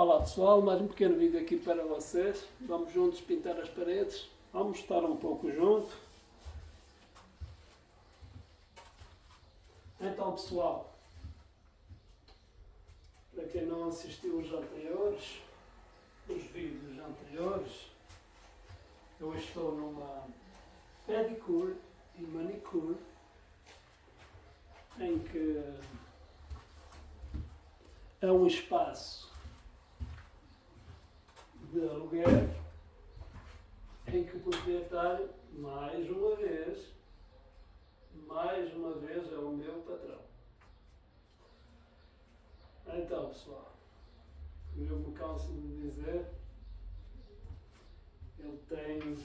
Olá pessoal, mais um pequeno vídeo aqui para vocês. Vamos juntos pintar as paredes. Vamos estar um pouco junto. Então pessoal, para quem não assistiu os vídeos anteriores, eu estou numa pedicure e manicure em que é um espaço de aluguer em que o proprietário, mais uma vez, é o meu patrão. Então pessoal, como eu me canso de dizer, ele tem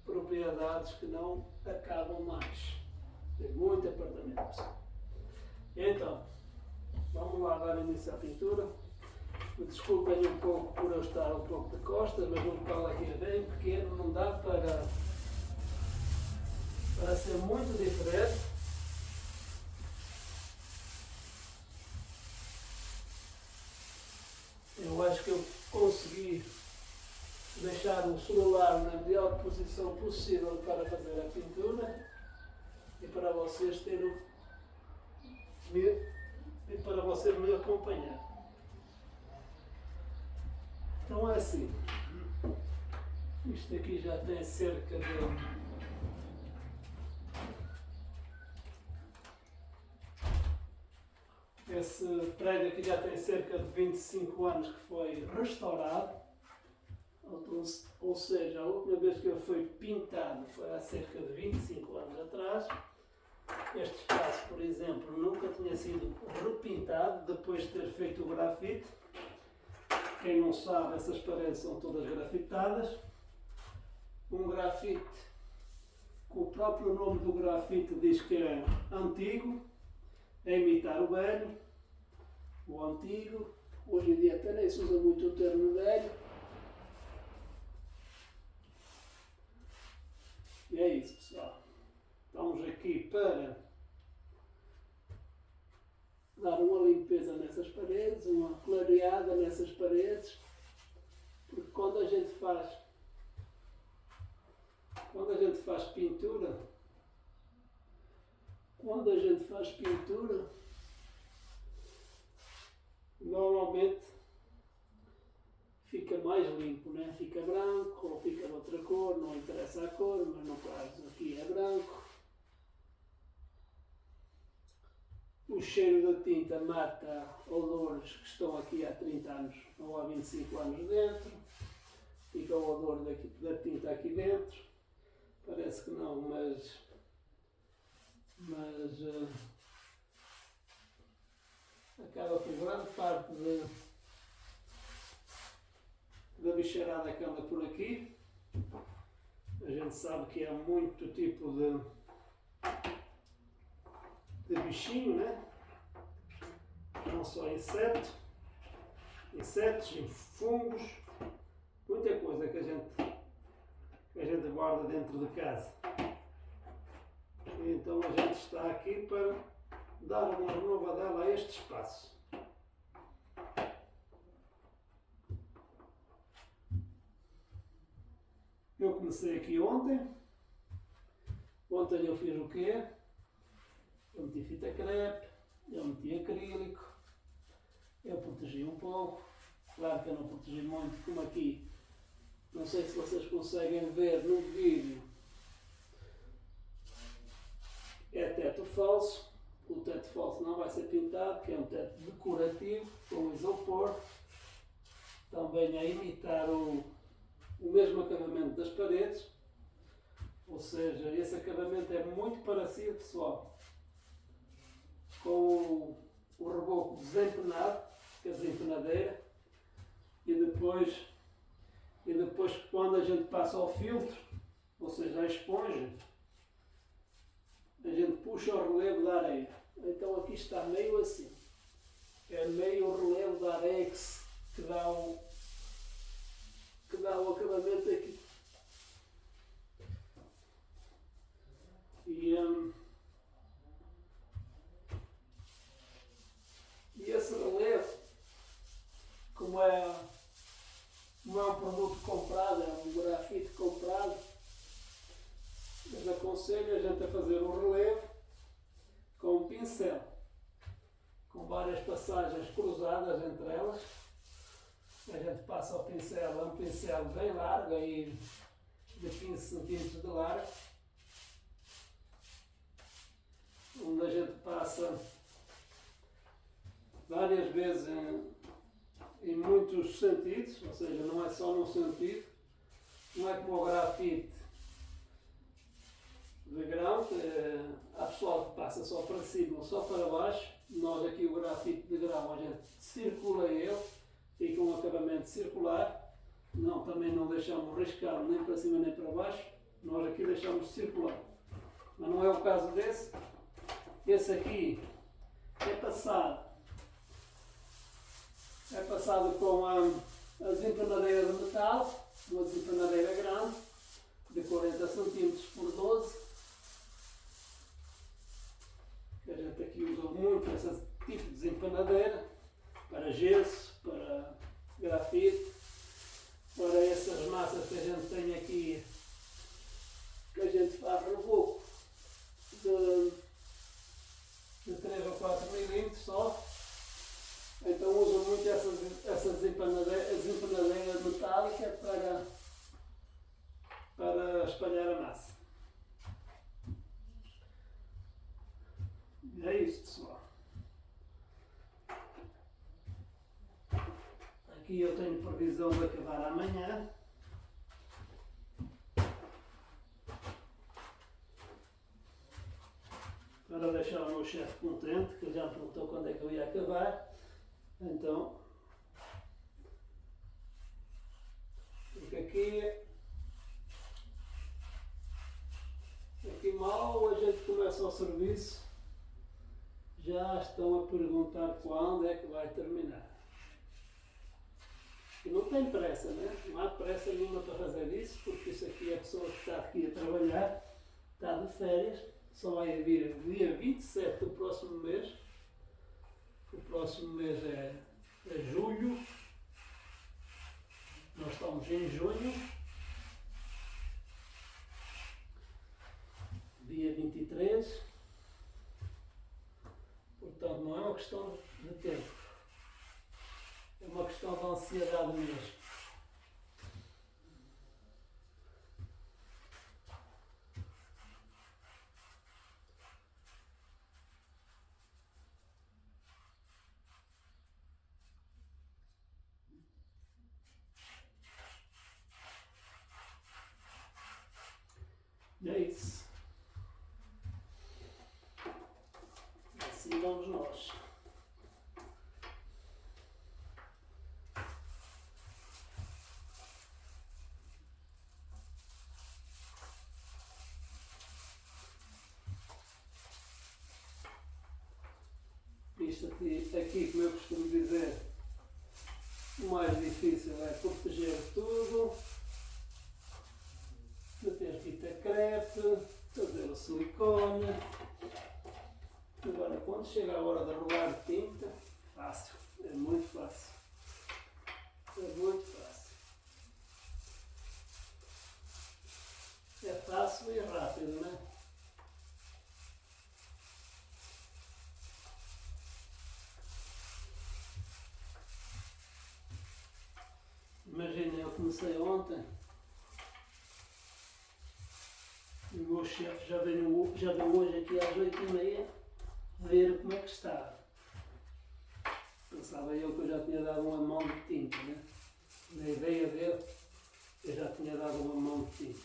propriedades que não acabam mais. Tem muito apartamento, pessoal. Então, vamos lá dar início à pintura. Desculpem um pouco por eu estar um pouco de costas, mas o local aqui é bem pequeno, não dá para ser muito diferente. Eu acho que eu consegui deixar o celular na melhor posição possível para fazer a pintura e para vocês me acompanhar. Então é assim, isto aqui já tem cerca de esse prédio aqui já tem cerca de 25 anos que foi restaurado, ou seja, a última vez que ele foi pintado foi há cerca de 25 anos atrás. Este espaço, por exemplo, nunca tinha sido repintado depois de ter feito o grafite. Quem não sabe, essas paredes são todas grafitadas. Um grafite, o próprio nome do grafite diz que é antigo, é imitar o velho, o antigo. Hoje em dia até nem se usa muito o termo velho. E é isso, pessoal. Estamos aqui para dar uma limpeza nessas paredes, uma clareada nessas paredes, porque quando a gente faz pintura, normalmente fica mais limpo, né? Fica branco ou fica de outra cor, não interessa a cor, mas no caso aqui é branco. O cheiro da tinta mata odores que estão aqui há 30 anos ou há 25 anos dentro. Fica o odor da tinta aqui dentro. Parece que não, mas acaba por grande parte da bicharada que anda por aqui. A gente sabe que há muito tipo de bichinho, né? Não só insetos, fungos, muita coisa que a gente guarda dentro de casa. Então a gente está aqui para dar uma renovadela a este espaço. Eu comecei aqui ontem. Ontem eu fiz o quê? Eu meti fita crepe, eu meti acrílico, eu protegi um pouco. Claro que eu não protegi muito, como aqui, não sei se vocês conseguem ver no vídeo, é teto falso. O teto falso não vai ser pintado, que é um teto decorativo, com isopor, também a imitar o mesmo acabamento das paredes, ou seja, esse acabamento é muito parecido, pessoal, com o reboco desempenado, que é a desempenadeira, e depois quando a gente passa ao filtro, ou seja, a esponja, a gente puxa o relevo da areia. Então aqui está meio assim, é meio o relevo da areia que dá o acabamento aqui. E esse relevo, como é pincel, com várias passagens cruzadas entre elas. A gente passa o pincel, é um pincel bem largo, aí de 15 centímetros de largo, onde a gente passa várias vezes em muitos sentidos, ou seja, não é só num sentido, não é como o grafite de grão, que há pessoal que passa só para cima ou só para baixo. Nós aqui o grafite de grão, a gente circula ele, fica um acabamento circular, não, também não deixamos riscado nem para cima nem para baixo, nós aqui deixamos circular. Mas não é o caso desse. Esse aqui é passado com a desempenadeira de metal, uma desempenadeira grande, de 40 cm por 12. A gente aqui usa muito esse tipo de desempenadeira para gesso, para grafite, para essas massas que a gente tem aqui, que a gente faz reboco de 3 ou 4 milímetros só. Então uso muito essa desempenadeira metálica para espalhar a massa. E é isso, pessoal. Aqui eu tenho previsão de acabar amanhã. Para deixar o meu chefe contente, que ele já me perguntou quando é que eu ia acabar. Então, porque aqui mal a gente começa o serviço, já estão a perguntar quando é que vai terminar. E não tem pressa, né? Não há pressa nenhuma para fazer isso, porque isso aqui é a pessoa que está aqui a trabalhar, está de férias, só vai vir dia 27 do próximo mês. O próximo mês é julho, nós estamos em junho, dia 23, portanto não é uma questão de tempo, é uma questão de ansiedade mesmo. E é isso. Assim vamos nós. Isto aqui, como eu costumo dizer, o mais difícil é proteger tudo, meter fita crepe, fazer o silicone. Agora, quando chega a hora de rolar tinta, fácil, é muito fácil. É muito fácil. É fácil e rápido, né? Imaginem, eu comecei ontem. O meu chefe já veio hoje aqui às 8h30 ver como é que estava. Pensava eu que eu já tinha dado uma mão de tinta, né? Na ideia dele, eu já tinha dado uma mão de tinta.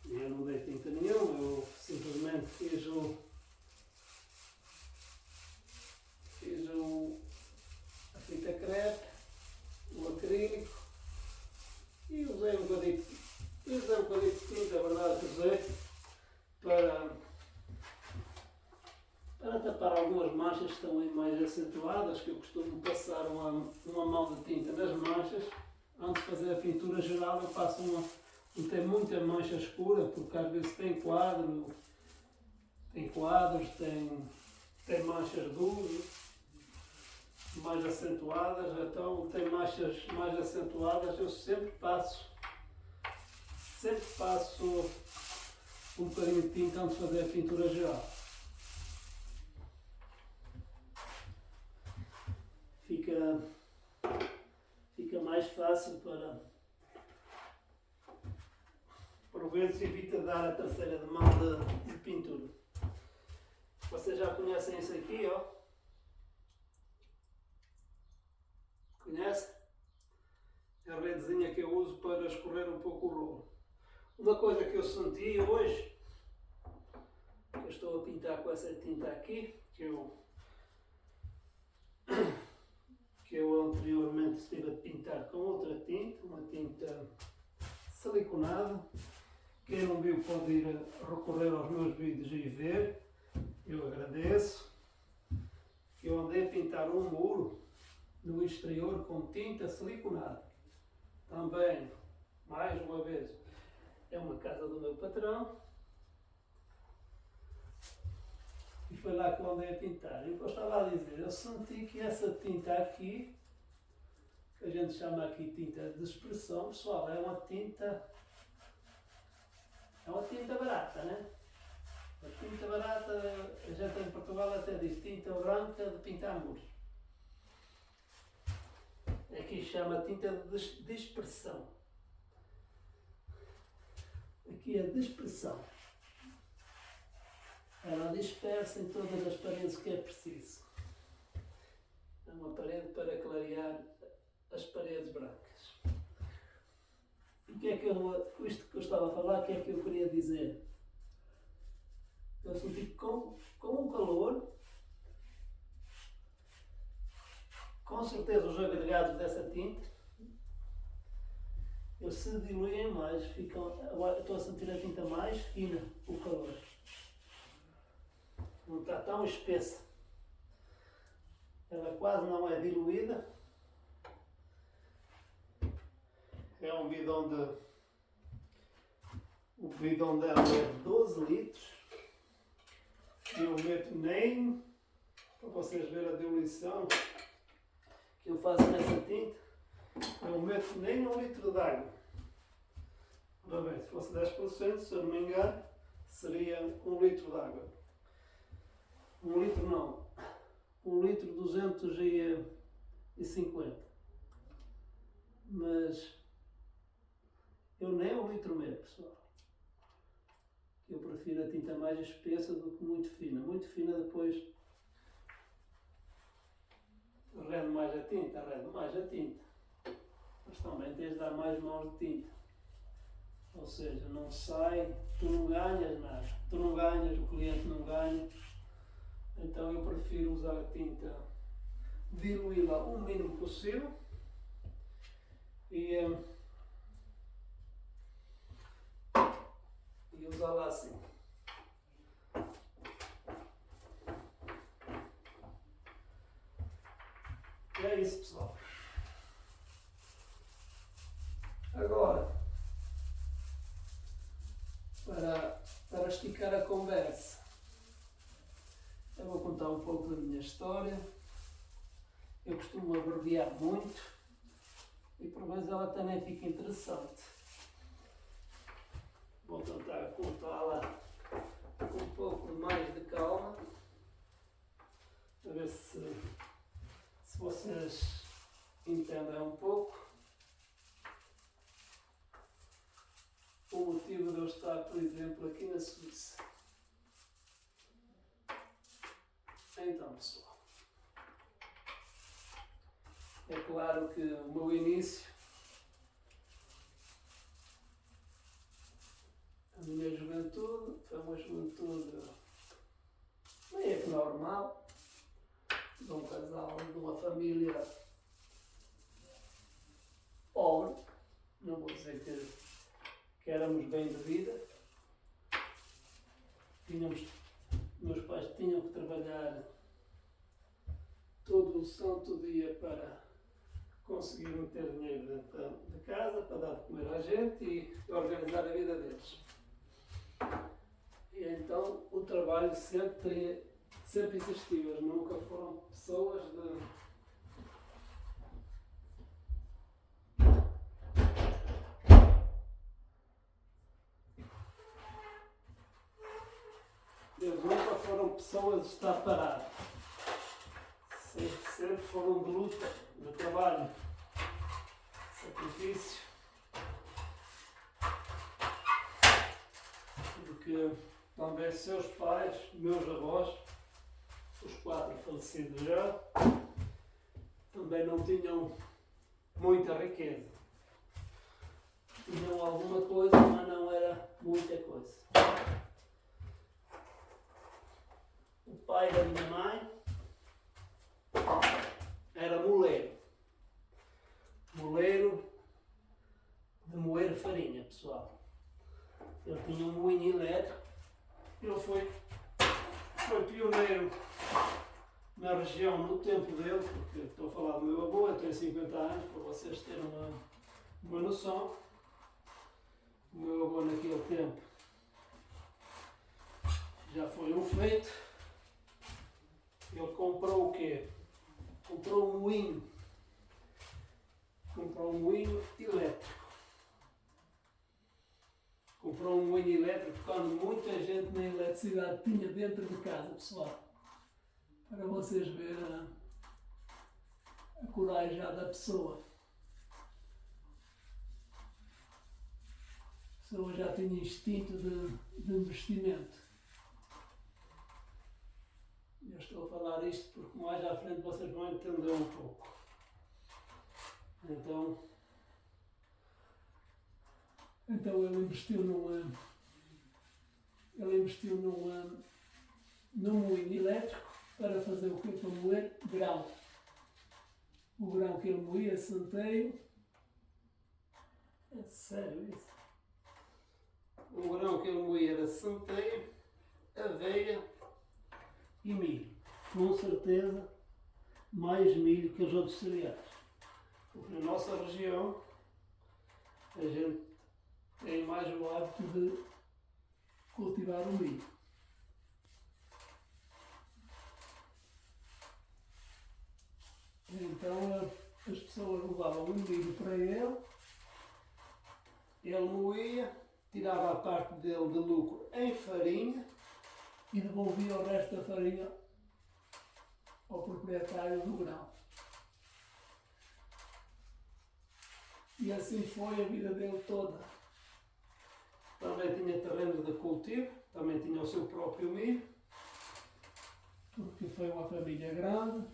E eu não dei tinta nenhuma, eu simplesmente fiz a fita crepe, o acrílico e usei um bocadinho de tinta, a verdade, usei para tapar algumas manchas que estão aí mais acentuadas, que eu costumo passar uma mão de tinta nas manchas. Antes de fazer a pintura geral, eu passo não tem muita mancha escura, porque às vezes tem quadros, tem manchas duras, mais acentuadas, então tem manchas mais acentuadas, eu sempre passo um bocadinho de tinta antes de fazer a pintura geral. fácil para, por vezes, evita dar a terceira de mão de pintura. Vocês já conhecem isso aqui, ó? Conhece? É a redezinha que eu uso para escorrer um pouco o rolo. Uma coisa que eu senti hoje, que eu estou a pintar com essa tinta aqui, que eu anteriormente estive a pintar com outra tinta, uma tinta siliconada. Quem não viu pode ir recorrer aos meus vídeos e ver, eu agradeço. Eu andei a pintar um muro no exterior com tinta siliconada. Também, mais uma vez, é uma casa do meu patrão. E foi lá que eu andei a pintar. E o que eu estava a dizer, eu senti que essa tinta aqui, que a gente chama aqui tinta de expressão, pessoal, é uma tinta barata, né? A tinta barata, a gente em Portugal até diz tinta branca de pintar muros. Aqui chama tinta de dispersão. Aqui é dispersão. Ela dispersa em todas as paredes que é preciso. É uma parede para clarear as paredes brancas. E o que é que isto que eu estava a falar, o que é que eu queria dizer? Eu senti que com o calor, com certeza os agregados dessa tinta, eles se diluem mais, estou a sentir a tinta mais fina, o calor. Não está tão espessa. Ela quase não é diluída. É um bidão o bidão dela é 12 litros. E eu meto nem, para vocês verem a diluição que eu faço nessa tinta, eu meto nem 1 litro de água. Ora bem, se fosse 10%, se eu não me engano, seria 1 litro de água. 1 litro não, 1 litro 250. Mas eu nem 1 litro meio, pessoal. Eu prefiro a tinta mais espessa do que muito fina. Muito fina depois rende mais a tinta, Mas também tens de dar mais mãos de tinta. Ou seja, não sai, tu não ganhas nada. Tu não ganhas, o cliente não ganha. Então eu prefiro usar a tinta, diluí-la o mínimo possível e usá-la assim. E é isso, pessoal. Agora, para esticar a conversa, eu vou contar um pouco da minha história. Eu costumo abreviar muito e por vezes ela também fica interessante. Vou tentar contá-la com um pouco mais de calma, para ver se vocês entendem um pouco o motivo de eu estar, por exemplo, aqui na Suíça. Então, pessoal, é claro que o meu início, a minha juventude, foi uma juventude meio que normal, de um casal, de uma família pobre, não vou dizer que éramos bem de vida. Meus pais tinham que trabalhar todo o santo dia para conseguir meter dinheiro dentro de casa, para dar de comer à gente e organizar a vida deles. E então o trabalho sempre existiu, eles nunca foram pessoas de... Eles nunca foram pessoas de estar parados. Sempre foram de luta, de trabalho. Se sacrifício, porque também seus pais, meus avós, os 4 falecidos já, também não tinham muita riqueza. Tinham alguma coisa, mas não era muita coisa. O pai da minha mãe era moleiro. Moleiro de moer farinha, pessoal. Ele tinha um moinho elétrico. Ele foi pioneiro na região no tempo dele, porque estou a falar do meu avô, eu tenho 50 anos, para vocês terem uma noção. O meu avô naquele tempo já foi um feito. Ele comprou o quê? Comprou um moinho. Comprou um moinho elétrico. Comprou um moinho elétrico quando muita gente na eletricidade tinha dentro de casa, pessoal. Para vocês verem a coragem já da pessoa. A pessoa já tinha instinto de investimento. Eu estou a falar isto porque mais à frente vocês vão entender um pouco. Então ele investiu num moinho elétrico para fazer o quê? Para moer grão. O grão que ele moía, centeio. É sério isso? O grão que ele moía era centeio, aveia e milho. Com certeza mais milho que os outros cereais. Porque na nossa região a gente tem mais o hábito de cultivar o milho. Então as pessoas levavam o milho para ele moía, tirava a parte dele de lucro em farinha e devolvia o resto da farinha ao proprietário do grão. E assim foi a vida dele toda. Também tinha terrenos de cultivo, também tinha o seu próprio milho, porque foi uma família grande.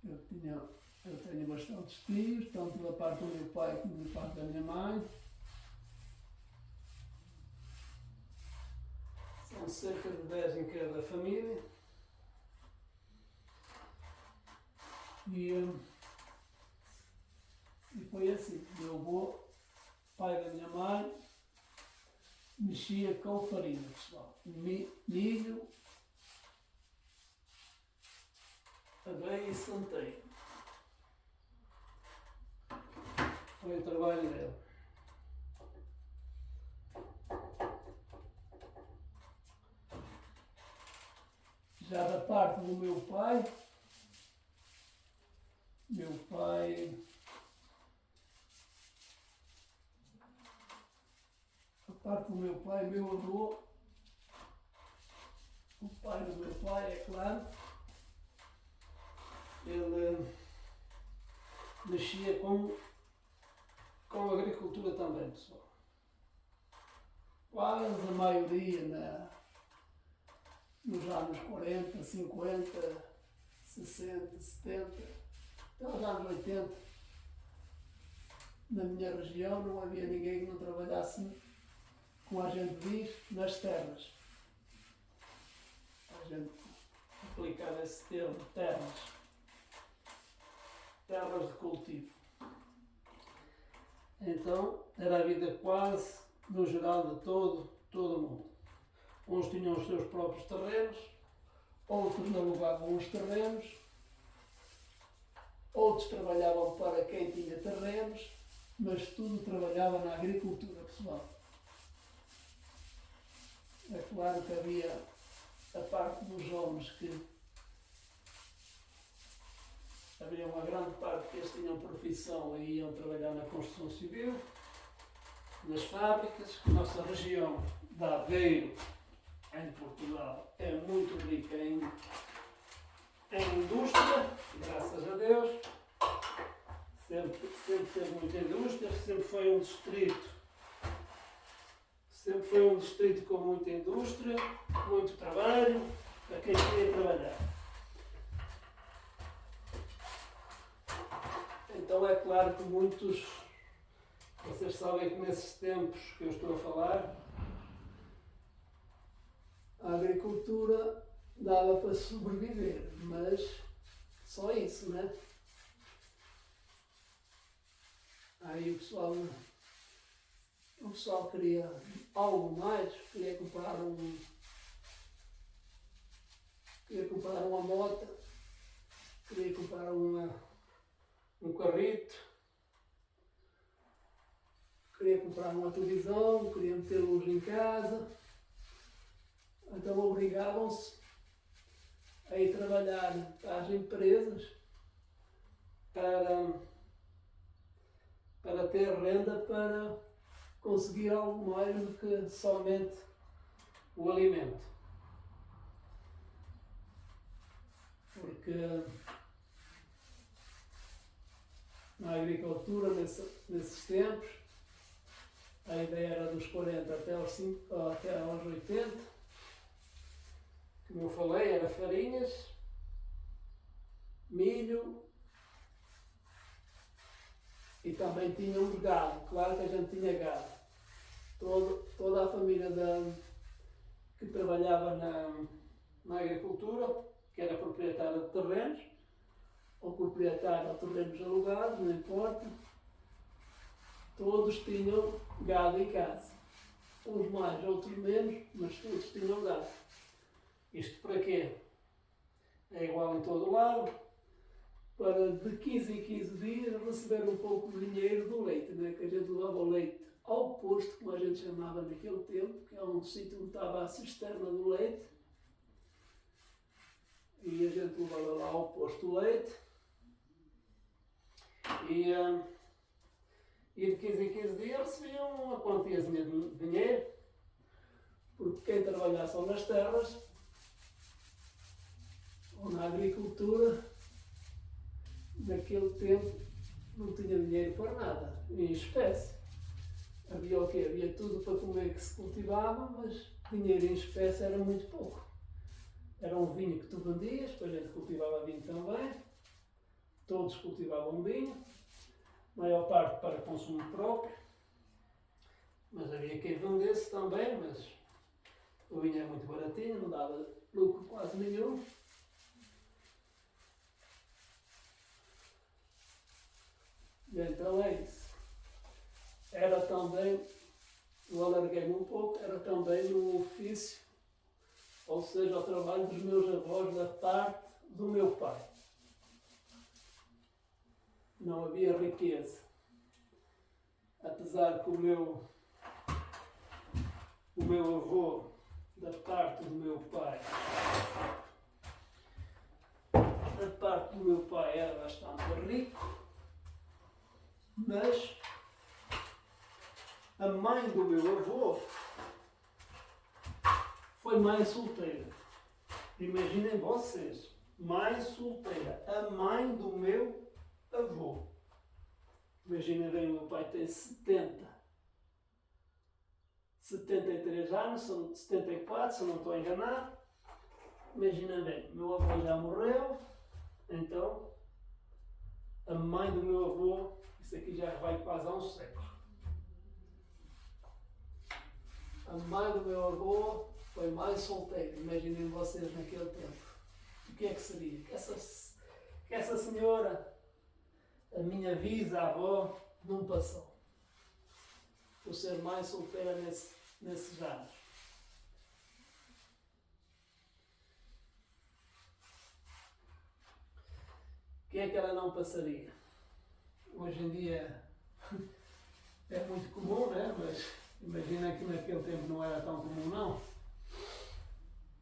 Eu tenho bastantes tios, tanto da parte do meu pai como da parte da minha mãe. São cerca de 10 em cada família. E foi assim, meu avô, pai da minha mãe, mexia com farinha, pessoal. Milho, aveia e centeio. Foi o trabalho dele. Já da parte do meu pai, meu avô, o pai do meu pai, é claro, ele mexia com a agricultura também, pessoal. Quase a maioria nos anos 40, 50, 60, 70, até os anos 80, na minha região não havia ninguém que não trabalhasse, como a gente diz, nas terras. A gente aplicava esse termo, terras de cultivo. Então, era a vida quase, no geral, de todo o mundo. Uns tinham os seus próprios terrenos, outros alugavam os terrenos, outros trabalhavam para quem tinha terrenos, mas tudo trabalhava na agricultura, pessoal. É claro que havia a parte dos homens que havia uma grande parte que eles tinham profissão e iam trabalhar na construção civil, nas fábricas. A nossa região de Aveiro, em Portugal, é muito rica em indústria, graças a Deus. sempre teve muita indústria, sempre foi um distrito com muita indústria, muito trabalho, para quem queria trabalhar. Então é claro que vocês sabem que nesses tempos que eu estou a falar, a agricultura dava para sobreviver, mas só isso, né? Aí o pessoal queria algo mais, queria comprar uma moto, queria comprar um carrito, queria comprar uma televisão, queria meter luz em casa. Então obrigavam-se a ir trabalhar para as empresas para ter renda para conseguir algo mais do que somente o alimento. Porque na agricultura, nesses tempos, a ideia era dos 40 até aos 80, como eu falei, era farinhas, milho e também tínhamos gado. Claro que a gente tinha gado. Toda a família que trabalhava na agricultura, que era proprietária de terrenos, ou proprietária de terrenos alugados, não importa, todos tinham gado em casa. Uns mais, outros menos, mas todos tinham gado. Isto para quê? É igual em todo lado, para de 15 em 15 dias receber um pouco de dinheiro do leite, né? Que a gente levava o leite ao posto, como a gente chamava naquele tempo, que é um sítio onde estava a cisterna do leite, e a gente levava lá ao posto o leite, e de 15 em 15 dias recebiam uma quantiazinha de dinheiro, porque quem trabalhasse ou nas terras ou na agricultura, naquele tempo não tinha dinheiro para nada, em espécie. Havia o quê? Havia tudo para comer que se cultivava, mas dinheiro em espécie era muito pouco. Era um vinho que tu vendias, depois a gente cultivava vinho também, todos cultivavam vinho, maior parte para consumo próprio, mas havia quem vendesse também, mas o vinho é muito baratinho, não dava lucro quase nenhum. E então é isso. Era também, eu alarguei-me um pouco, era também no ofício, ou seja, o trabalho dos meus avós da parte do meu pai. Não havia riqueza. Apesar que o meu avô, da parte do meu pai, era bastante rico, mas a mãe do meu avô foi mãe solteira. Imaginem vocês, mãe solteira, a mãe do meu avô. Imaginem bem, o meu pai tem 73 anos, são 74, se eu não estou enganado. Imaginem bem, meu avô já morreu, então a mãe do meu avô, isso aqui já vai quase há um século. A mãe do meu avô foi mãe solteira, imaginem vocês naquele tempo. O que é que seria? Que essa senhora, a minha bisavó, não passou por ser mãe solteira nesses anos. O que é que ela não passaria? Hoje em dia é muito comum, né? Mas imagina que naquele tempo não era tão comum, não.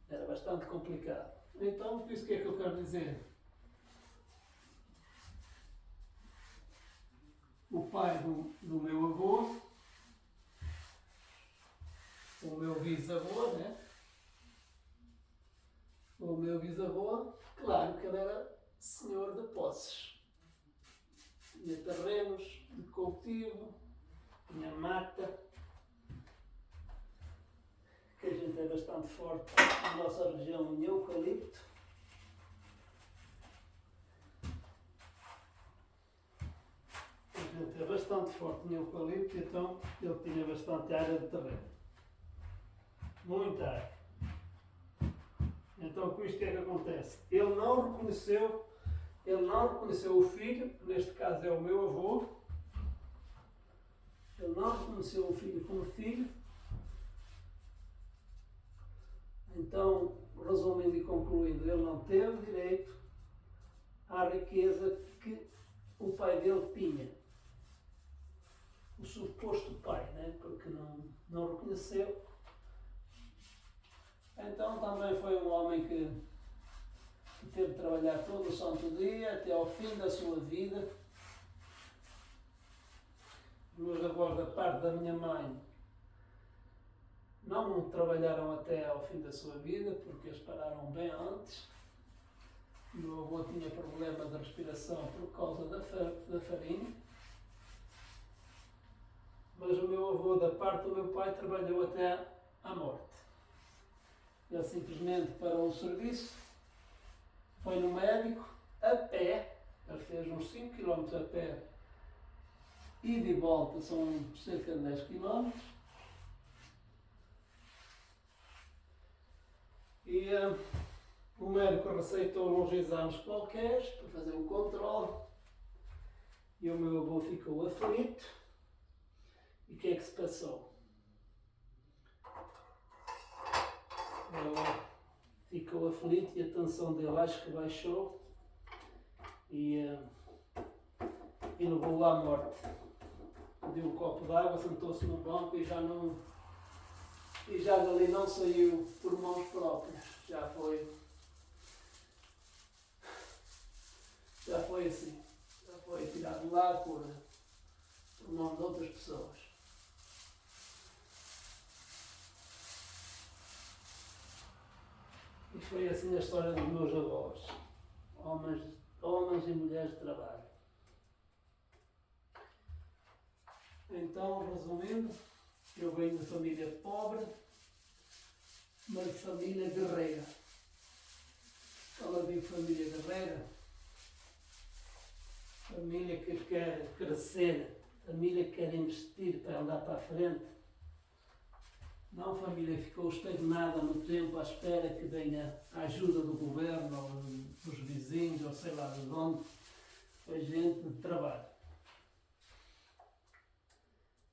Era bastante complicado. Então, por isso que é que eu quero dizer? O pai do meu avô, o meu bisavô, né? O meu bisavô, claro que ele era senhor de posses. tinha terrenos de cultivo, tinha mata, que a gente é bastante forte na nossa região em eucalipto. A gente é bastante forte em eucalipto, então ele tinha bastante área de terreno. Muita área. Então com isto o que é que acontece? Ele não reconheceu o filho, que neste caso é o meu avô. Ele não reconheceu o filho como filho. Então, resumindo e concluindo, ele não teve direito à riqueza que o pai dele tinha. O suposto pai, né? Porque não reconheceu. Então também foi um homem que teve de trabalhar todo o santo dia, até ao fim da sua vida. Os meus avós, da parte da minha mãe, não trabalharam até ao fim da sua vida, porque eles pararam bem antes. O meu avô tinha problema de respiração por causa da farinha. Mas o meu avô, da parte do meu pai, trabalhou até à morte. Ele simplesmente parou o serviço, foi no médico, a pé, ele fez uns 5 km a pé, e de volta são cerca de 10 km. E o médico receitou uns exames qualquer para fazer o controle. E o meu avô ficou aflito. E o que é que se passou? Ele ficou aflito e a tensão dele acho que baixou. E levou-o à morte. Deu um copo de água, sentou-se no banco e já dali não saiu por mãos próprias. Já foi assim. Já foi tirado de lá por mão de outras pessoas. E foi assim a história dos meus avós. Homens e mulheres de trabalho. Então, resumindo, eu venho de família pobre, mas de família guerreira. Quando eu digo família guerreira, família que quer crescer, família que quer investir para andar para a frente. Não família que ficou estagnada no tempo à espera que venha a ajuda do governo, ou dos vizinhos, ou sei lá de onde. Foi gente de trabalho.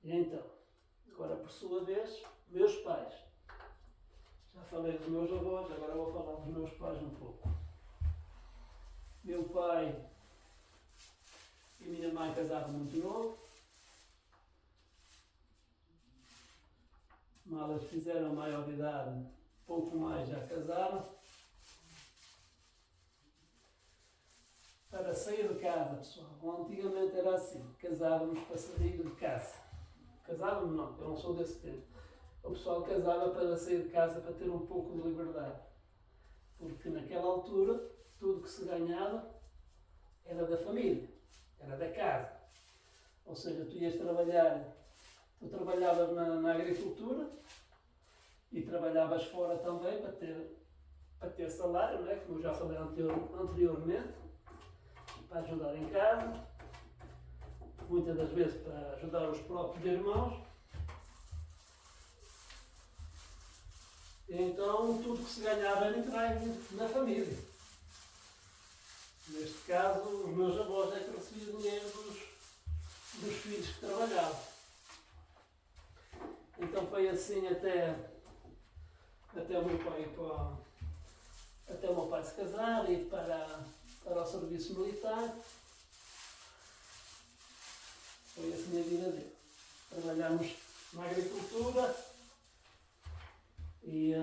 E então, agora por sua vez, meus pais. Já falei dos meus avós, agora vou falar dos meus pais um pouco. Meu pai e minha mãe casaram muito novo. Mal eles fizeram maior de idade, pouco mais já casaram. Para sair de casa, pessoal, antigamente era assim, casávamos para sair de casa. Casávamos não, eu não sou desse tempo. O pessoal casava para sair de casa para ter um pouco de liberdade. Porque naquela altura, tudo que se ganhava era da família, era da casa. Ou seja, tu trabalhavas na agricultura e trabalhavas fora também para ter salário, né? Como eu já falei anteriormente, para ajudar em casa, muitas das vezes para ajudar os próprios irmãos. Então tudo que se ganhava era entregue na família. Neste caso, os meus avós é que recebiam dinheiro dos filhos que trabalhavam. Então foi assim até o meu pai se casar e ir para o serviço militar. Foi assim a vida dele. Trabalhámos na agricultura e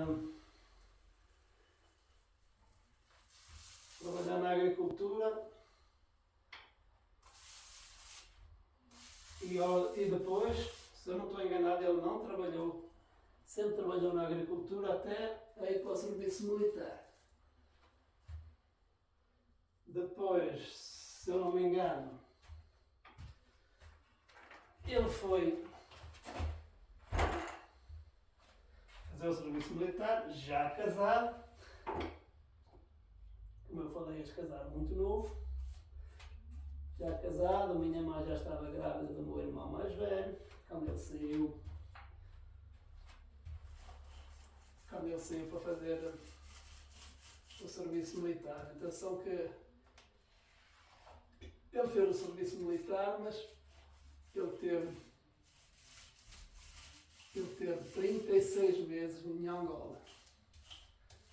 trabalhar na agricultura e depois, se eu não estou enganado, ele não trabalhou, sempre trabalhou na agricultura até ir para o serviço militar. Depois, se eu não me engano, ele foi fazer o serviço militar, já casado. Como eu falei, este casado muito novo. Já casado, a minha mãe já estava grávida do meu irmão mais velho. Quando ele saiu para fazer o serviço militar. Atenção que ele fez o serviço militar, mas ele teve 36 meses em Angola.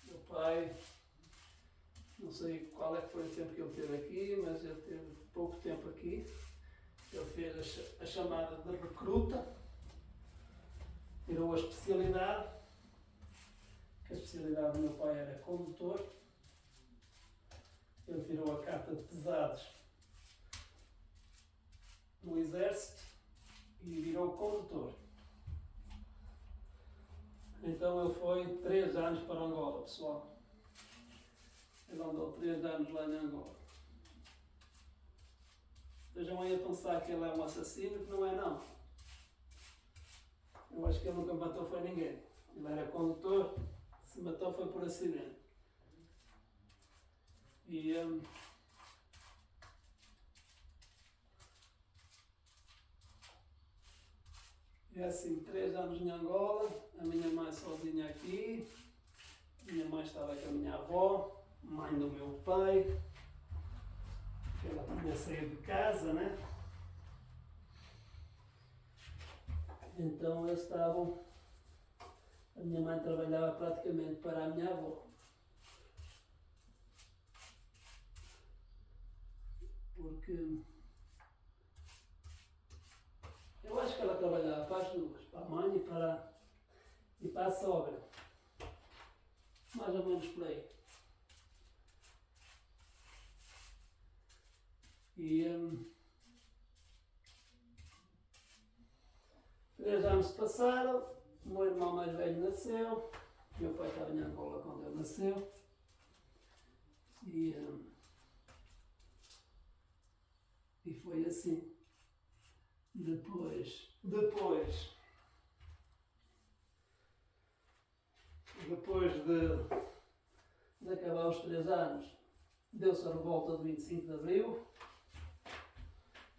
Meu pai, não sei qual é que foi o tempo que ele teve aqui, mas ele teve pouco tempo aqui. Ele fez a chamada de recruta, tirou a especialidade, que a especialidade do meu pai era condutor. Ele tirou a carta de pesados no exército e virou condutor. Então ele foi 3 anos para Angola, pessoal. Ele andou 3 anos lá em Angola. Estejam aí a pensar que ele é um assassino, que não é não. Eu acho que ele nunca matou foi ninguém. Ele era condutor, se matou foi por acidente. E é assim, 3 anos em Angola, a minha mãe sozinha aqui, minha mãe estava com a minha avó, mãe do meu pai, que ela tinha saído de casa, né? Então eles estavam, a minha mãe trabalhava praticamente para a minha avó. Porque eu acho que ela trabalhava para as duas, para a mãe e para a sogra. Mais ou menos por aí. E 3 anos se passaram, o meu irmão mais velho nasceu, meu pai estava em Angola quando ele nasceu. E foi assim. Depois de acabar os 3 anos, deu-se a revolta de 25 de Abril,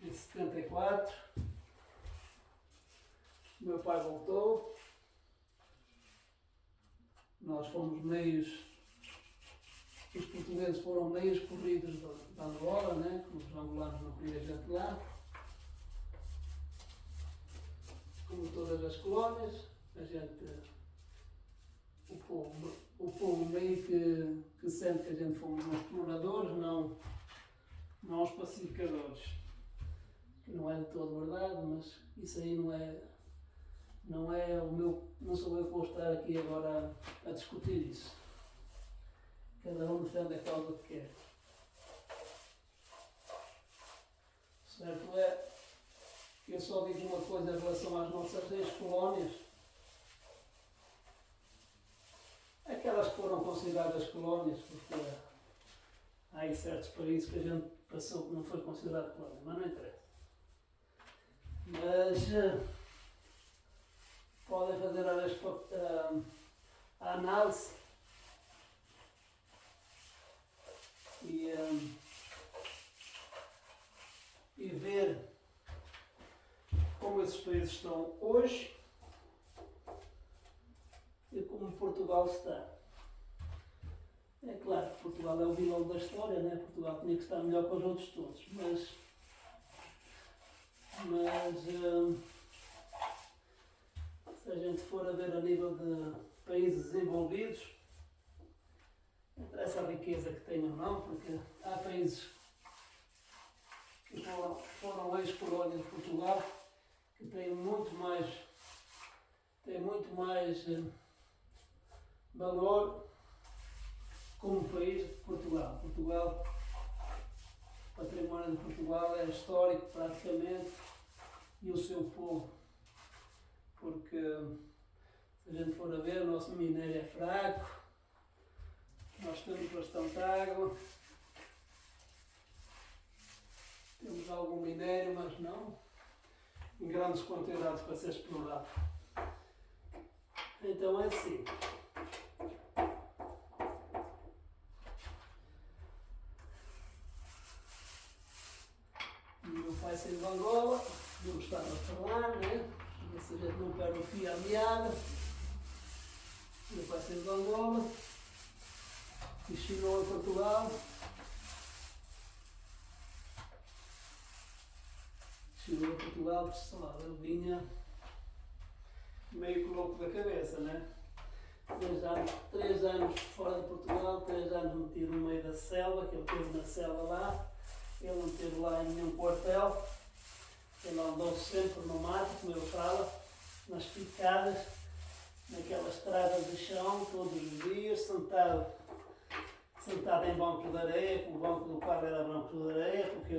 em 74. Meu pai voltou. Nós fomos os portugueses foram meios corridos de Angola, né? Os angolanos não queriam gente lá. Como todas as colónias, o povo meio que sente que a gente fomos uns exploradores, não os pacificadores. Que não é de todo verdade, mas isso aí não é o meu, não sou eu que vou estar aqui agora a discutir isso. Cada um defende a causa que quer. Certo é que eu só digo uma coisa em relação às nossas ex-colónias. Aquelas que foram consideradas colónias, porque há aí certos países que a gente passou que não foi considerado colónia, mas não interessa. Mas podem fazer a análise e ver como esses países estão hoje e como Portugal está. É claro que Portugal é o vilão da história, né? Portugal tinha que estar melhor que os outros todos, mas se a gente for a ver a nível de países desenvolvidos, não interessa a riqueza que tenham ou não, porque há países que foram ex-colónias de Portugal que têm muito mais valor como país de Portugal. Portugal, o património de Portugal é histórico praticamente, e o seu povo, porque se a gente for a ver, o nosso minério é fraco, nós temos bastante água, temos algum minério, mas em grandes quantidades para ser explorado. Então é assim. Meu pai saiu de Angola, não estava a falar, né? Se a gente não perde o fio à meada. Meu pai saiu de Angola e chegou a Portugal. Chegou a Portugal, pessoal, ele vinha meio que louco da cabeça, né? 3 anos fora de Portugal, 3 anos metido no meio da selva, que ele teve na selva lá. Ele não esteve lá em nenhum quartel, ele andou sempre no mato, como ele fala, nas picadas, naquelas estradas de chão, todos os dias, sentado em bancos de areia, que o banco do carro era banco de areia, porque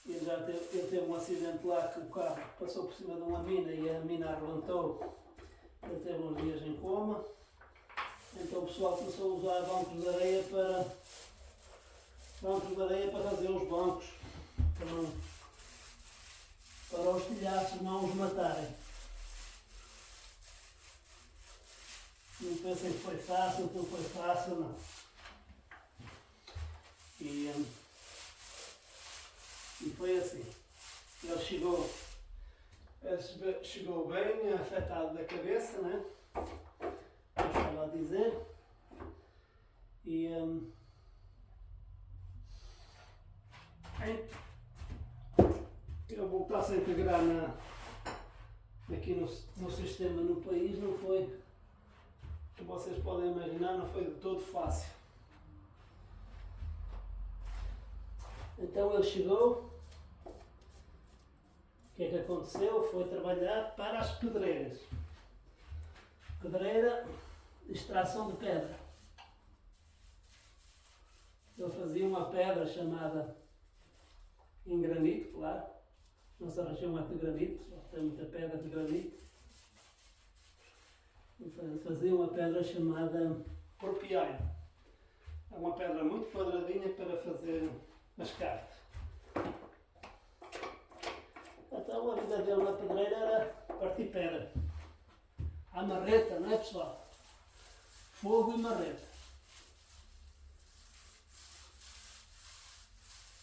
ele teve um acidente lá que o carro passou por cima de uma mina e a mina arrebentou. Ele teve uns dias em coma, então o pessoal começou a usar bancos de areia para fazer os bancos, para os telhaços não os matarem. Não pensem que foi fácil, que não foi fácil, não. E foi assim. Ele chegou bem afetado da cabeça, né? Vamos lá dizer. E eu voltasse a integrar aqui no sistema, no país, não foi, como vocês podem imaginar, não foi de todo fácil. Então ele chegou, o que é que aconteceu? Foi trabalhar para as pedreiras. Pedreira, extração de pedra. Ele fazia uma pedra chamada em granito, claro. Nossa região é de granito, tem muita pedra de granito. Ele fazia uma pedra chamada corpiaio. É uma pedra muito quadradinha para fazer as cartas. Então a vida dele na pedreira era partir pedra. A marreta, não é, pessoal? Fogo e marreta.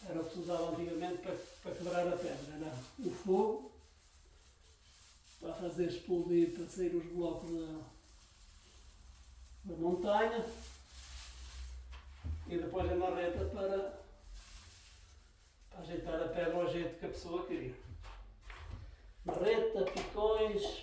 Era o que se usava antigamente para quebrar a pedra. Era o fogo para fazer explodir, para sair os blocos da montanha, e depois a marreta para ajeitar a pedra ao jeito que a pessoa queria. Marreta, picões,